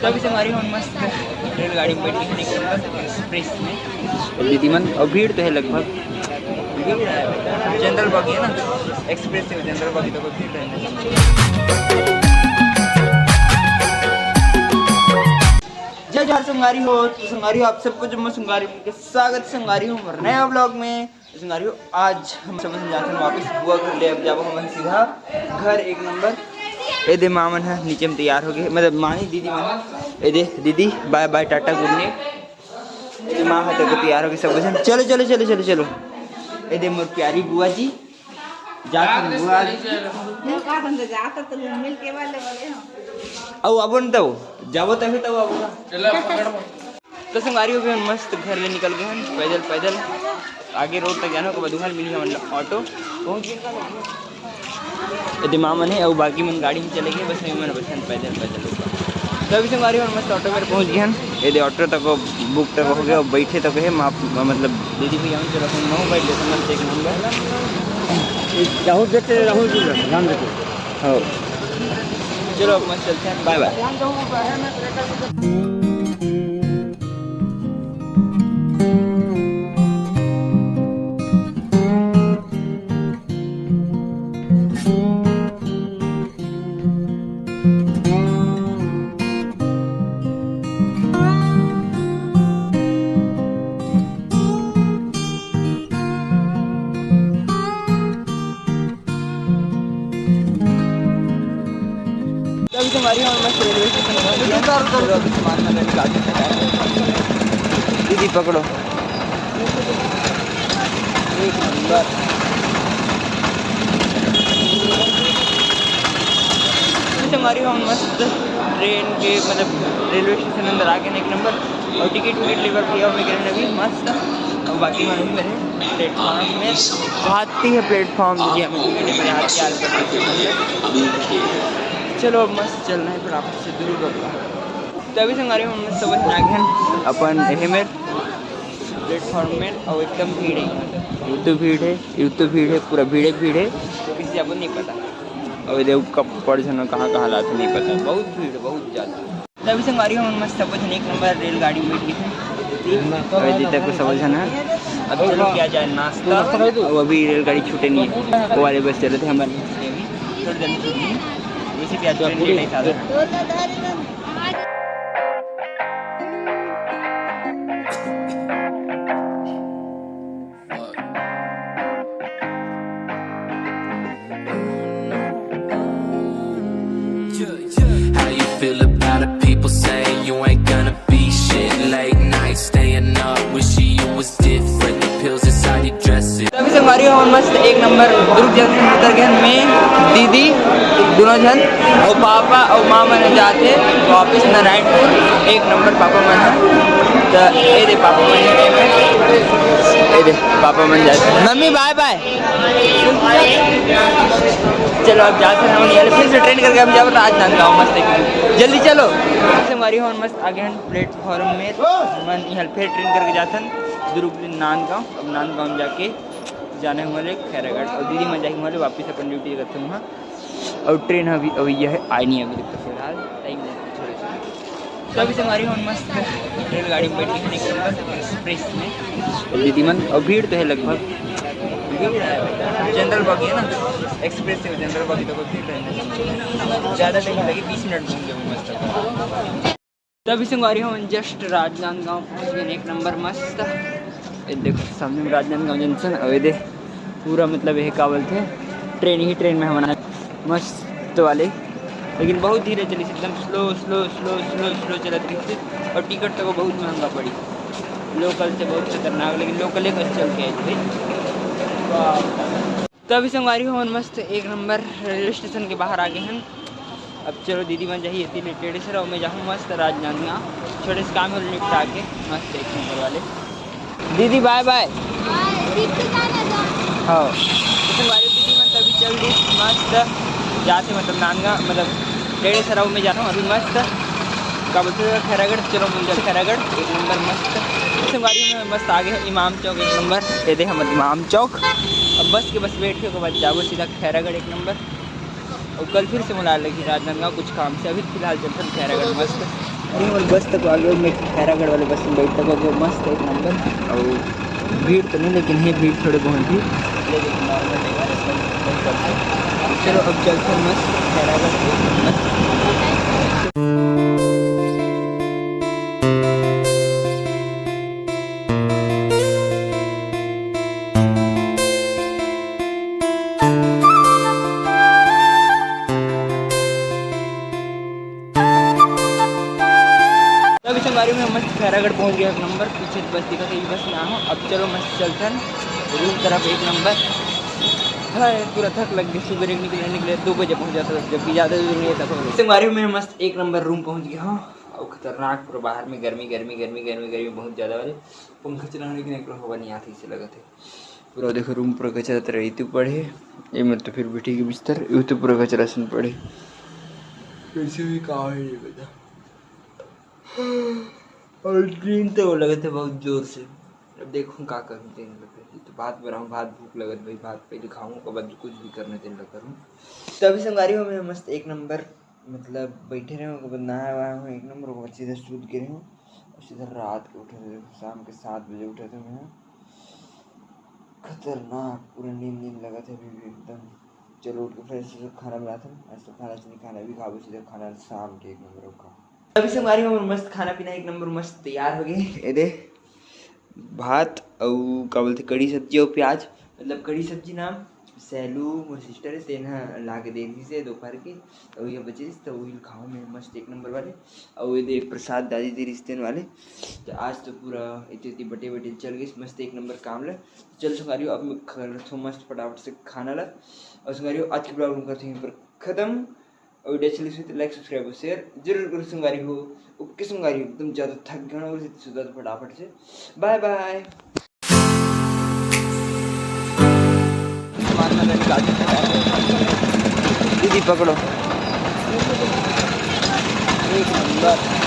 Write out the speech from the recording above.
तभी से हमारी हम मस्त रेलगाड़ी में बैठी है एक्सप्रेस में दीदी मन। और भीड़ तो है लगभग, जनरल बॉगी है ना, एक्सप्रेस से जनरल बॉगी तो कोई भीड़ रहने। जय जय संगारी हो, तो संगारी हो आप सबको जब मैं संगारी के स्वागत संगारी हूँ नया व्लॉग में। संगारी हो आज हम समझ जाते हैं वापस बुआ घर ले, अब जाओ हम सीधा घर एक नंबर। ए दे मामन है नीचे में तैयार हो गए, मतलब मानी दीदी मन। ए दे दीदी bye bye tata good night. माँ हाथ को तैयार हो गए सब जन, चलो चलो चलो चलो चलो। ए दे मोर प्यारी बुआ जी जाकर बुआ औ अब न तो जाबो तभी तो अब तो संगारी हो गए मस्त घर ले निकल गए हैं पैदल पैदल। आगे रोड तक जाना को बदुहल मिली है मतलब ऑटो पहुँच गए। यदि माँ मन है और बाकी मन गाड़ी में चले गए, बस मैं बस पैदल पैदल तभी संगारी और मस्त ऑटो में पहुँच गए हैं। यदि ऑटो तक बुक तक हो गया और बैठे तक है मतलब दीदी भैया चलो मैं बैठ लेता मस्त एक नंबर। राहुल देखते राहुल जी ध्यान देते हो चलो अब मस्त चलते हैं, बाय बाय। हमारी मस्त रेलवे स्टेशन सामान निकाल दीदी पकड़ो एक नंबर। हमारी हम मस्त ट्रेन के मतलब रेलवे स्टेशन अंदर आ गए एक नंबर। और टिकट लेकर किया वगैरह अभी मस्त। और बाकी मालूम मेरे प्लेटफॉर्म में आती है प्लेटफॉर्म दीजिए हमें मेरे हाथ के चलो अब मस्त चलना है फिर आपसे दूर होगा। तभी से हमारे हम मस्त समझ आ गए अपन हेमेर प्लेटफॉर्म में। और एकदम भीड़ है, यूँ तो भीड़ है पूरा भीड़ है किसी आपको नहीं पता। और देव कब पड़ जाना कहाँ कहाँ लाते नहीं पता, बहुत भीड़ बहुत ज़्यादा। तभी से हमारी हम मस्त समझ एक नंबर रेलगाड़ी में बैठ गए थे तक को समझना। अब चलो क्या जाए नाश्ता, वो अभी रेलगाड़ी छूटे नहीं है, वो वाले बस चले थे हमारे थोड़ी जल्दी छूट गई वैसे भी आज ट्रेन लेट नहीं था। How you feel about it? People say you ain't gonna be shit. Late night staying up, wishing you was different. The pills inside your dress it. तभी से हमारी हम मस्त एक नंबर दुर्ग जंक्शन उतर गए मैं दीदी दोनों जन और पापा और माँ मन जाते वापस नारायणपुर एक नंबर। पापा मन है तो ये दे पापा मन ये दे पापा मन जाते मम्मी बाय बाय। चलो अब जाते हैं हम फिर से ट्रेन करके हम जाओ राजनांदगांव मस्त एक जल्दी चलो। हमारी हम मस्त आगे हैं प्लेटफॉर्म में मन यहाँ फिर ट्रेन करके जाते हैं दुर्ग नांदगांव। अब नांदगांव जाके जाने वाले खैरागढ़ और दीदी मन जाके हमारे वापस अपन ड्यूटी करते हैं वहाँ। और ट्रेन अभी यह है आई नहीं अभी तक फिलहाल टाइम थोड़े से। तो अभी से हमारी हम मस्त रेलगाड़ी में बैठी है एक्सप्रेस में दीदी मन। और भीड़ तो है लगभग, जनरल बॉगी है ना, एक्सप्रेस से जनरल बॉगी तो कोई भीड़ रहने ज़्यादा टाइम लगी 20 मिनट घूम गए मस्त। तभी से हमारी हम जस्ट राजनांदगांव पहुँच गए एक नंबर मस्त। देखो सामने में राजनांदगांव जंक्शन और ये पूरा मतलब यह काबल थे ट्रेन में हमारा मस्त वाले, लेकिन बहुत धीरे चली एकदम slow slow slow slow slow चलत रही थी। और टिकट तो बहुत महंगा पड़ी, लोकल से बहुत खतरनाक, लेकिन लोकल एक चल के आई थी। तभी से हमारी हम मस्त एक नंबर रेलवे स्टेशन के बाहर आ गए हैं। अब चलो दीदी मन जाइए इतनी टेढ़े से रहो, मैं जाऊँ मस्त राजनांदगांव छोटे से काम है निपटा के मस्त एक नंबर वाले। दीदी बाय बाय। हाँ हमारी दीदी मन तभी चल दी मस्त जाते मतलब नांदगांव मतलब टेढ़े से रहो मैं जा रहा हूँ अभी मस्त का बोलते खैरागढ़। चलो मुझे खैरागढ़ एक नंबर मस्त। इस हमारी में मस्त आगे है इमाम चौक एक नंबर। ये दे हम इमाम चौक अब बस के बस बैठ के बाद जाओ सीधा खैरागढ़ एक नंबर। और कल फिर से मुला लगी राजनांदगांव कुछ काम से, अभी फिलहाल चलते खैरागढ़ मस्त। खड़ी वाली बस तक आ गए। मैं खैरागढ़ वाले बस में बैठ तक गए, मस्त एक नंबर। और भीड़ तो नहीं, लेकिन है भीड़ थोड़ी बहुत थी, लेकिन नॉर्मल नहीं है। चलो अब चलते हैं मस्त खैरागढ़ से मस्त। अभी संगारी में मस्त खैरागढ़ पहुंच गया एक नंबर। पीछे बस दिखा था, ये बस में आऊँ। अब चलो मस्त चलते हैं रूम तरफ एक नंबर। हाँ पूरा थक लग गया, सुबह निकले 2 बजे पहुंच जाता था, जबकि ज़्यादा दूर नहीं था। संगारी में मस्त एक नंबर रूम पहुंच गया। हाँ और खतरनाक पूरा बाहर में गर्मी बहुत ज़्यादा वाले। पंखा चलाने की निकला हवा नहीं आती, इसे लगा थे पूरा। देखो रूम पूरा कचरा तरह ऋतु पड़े, ये मत तो फिर बैठी के बिस्तर ऋतु पूरा कचरा सुन पड़े। कैसे भी कहा है ये बता। और ड्रीम तो वो लगे थे बहुत जोर से। अब देखूँ क्या करूँ, दिन लगे तो बात बनाऊँ, भात भूख लगे भाई, भात पहले खाऊँ उसके बाद कुछ भी करने दिन लग करूँ। तो अभी संगारी हो मैं मस्त एक नंबर, मतलब बैठे रहे हो, नहाया हुआ हूँ एक नंबर, वो सीधे सूद गिरे हूँ और सीधा रात के उठे थे, शाम के 7 बजे उठे थे मैं। खतरनाक पूरा नींद लगा था अभी भी एकदम। चलो उठ के फ्रेश खाना बनाया था, ऐसा खाना चाहिए, खाना भी खाओ, सीधे खाना शाम के एक नंबर का। अभी से हमारी मस्त खाना पीना एक नंबर मस्त तैयार हो गए। ये दे भात और क्या बोलते कड़ी सब्जी और प्याज, मतलब कड़ी सब्जी नाम सैलू मोर सिस्टर है तेना ला के दे दी से दोपहर के, और ये बचे तो वही खाओ मैं मस्त एक नंबर वाले। और ये दे प्रसाद दादी दे रिश्ते वाले। तो आज तो पूरा इतनी बटे चल गई मस्त एक नंबर काम ला। चल सुखारियो अब मैं खा मस्त फटाफट से खाना ला। और सुखारियो आज की ब्लॉग करते हैं पर ख़त्म। और वीडियो अच्छी लगी तो लाइक सब्सक्राइब और शेयर जरूर करो। संगारी हो ओके, संगारी हो एकदम ज़्यादा थक गया और सुधा फटाफट से बाय बाय। दीदी पकड़ो एक नंबर।